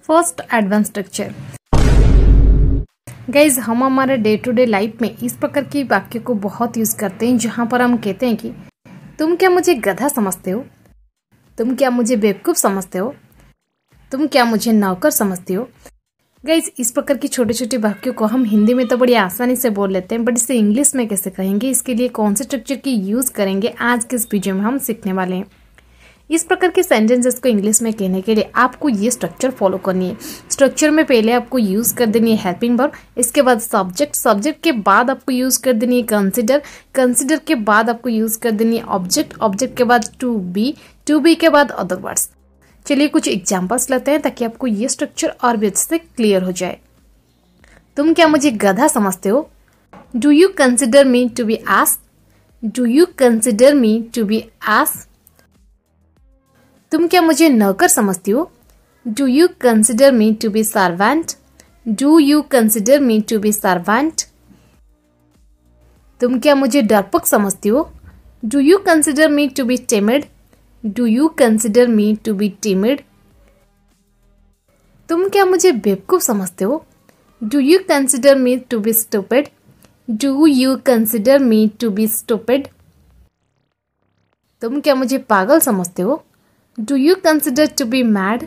First advance structure. Guys हम हमारे day to day life में इस प्रकार के वाक्य को बहुत यूज करते हैं जहां पर हम कहते हैं कि तुम क्या मुझे गधा समझते हो, तुम क्या मुझे बेवकूफ समझते हो, तुम क्या मुझे नौकर समझते हो। गाइज इस प्रकार की छोटे छोटे वाक्यों को हम हिंदी में तो बड़ी आसानी से बोल लेते हैं, बट इसे इंग्लिश में कैसे कहेंगे, इसके लिए कौन से स्ट्रक्चर की यूज करेंगे, आज के इस वीडियो में हम सीखने वाले हैं। इस प्रकार के सेंटेंसेस को इंग्लिश में कहने के लिए आपको ये स्ट्रक्चर फॉलो करनी है। स्ट्रक्चर में पहले आपको यूज कर देनी है हेल्पिंग वर्ब, इसके बाद सब्जेक्ट, सब्जेक्ट के बाद आपको यूज कर देनी है कंसिडर, कंसिडर के बाद आपको यूज कर देनी है ऑब्जेक्ट, ऑब्जेक्ट के बाद टू बी के बाद अदर वर्ड्स। चलिए कुछ एग्जाम्पल्स लेते हैं ताकि आपको ये स्ट्रक्चर और भी अच्छे से क्लियर हो जाए। तुम क्या मुझे गधा समझते हो? Do you consider me to be ass? Do you consider me to be ass? तुम क्या मुझे नौकर समझती हो? Do you consider me to be servant? Do you consider me to be servant? तुम क्या मुझे डरपोक समझती हो? Do you consider me to be timid? Do you consider me to be timid? तुम क्या मुझे बेवकूफ समझते हो? Do you consider me to be stupid? Do you consider me to be stupid? तुम क्या मुझे पागल समझते हो? Do you consider to be mad?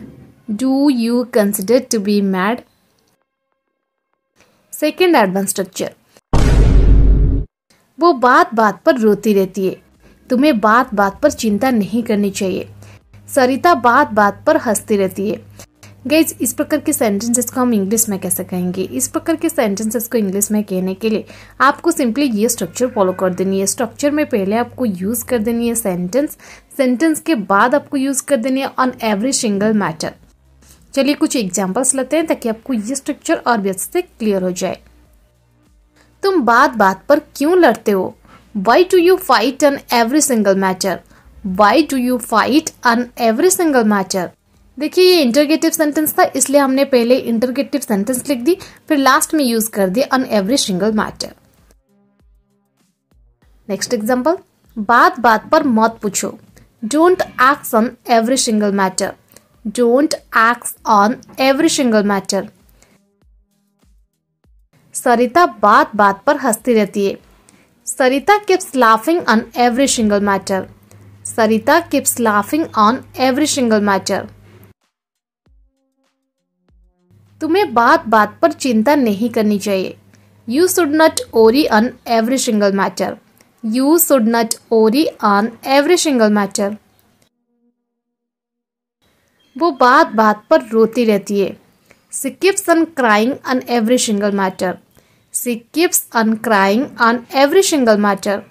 Do you consider to be mad? Second advanced structure. वो बात बात पर रोती रहती है, तुम्हें बात बात पर चिंता नहीं करनी चाहिए। सरिता बात बात पर हंसती रहती है। गाइज इस प्रकार के सेंटेंसेस को हम इंग्लिश में कैसे कहेंगे? इस प्रकार के सेंटेंसेस को इंग्लिश में कहने के लिए आपको सिंपली ये स्ट्रक्चर फॉलो कर देनी है। स्ट्रक्चर में पहले आपको यूज कर देनी है सेंटेंस, सेंटेंस के बाद आपको यूज कर देनी है ऑन एवरी सिंगल मैटर। चलिए कुछ एग्जांपल्स लेते हैं ताकि आपको ये स्ट्रक्चर और भी अच्छे से क्लियर हो जाए। तुम बात बात पर क्यों लड़ते हो? Why do you fight on every single matter? Why do you fight on every single matter? देखिए ये इंटरगेटिव सेंटेंस था, इसलिए हमने पहले इंटरगेटिव सेंटेंस लिख दी, फिर लास्ट में यूज कर दिया on every single matter. Next example, बात बात पर मत पूछो। Don't ask on every single matter. Don't ask on every single matter. Sarita बात बात पर हंसती रहती है। Sarita keeps laughing on every single matter. Sarita keeps laughing on every single matter. तुम्हें बात बात पर चिंता नहीं करनी चाहिए। You should not worry on every single matter. You should not worry on every single matter. वो बात बात पर रोती रहती है। She keeps on crying on every single matter. She keeps on crying on every single matter.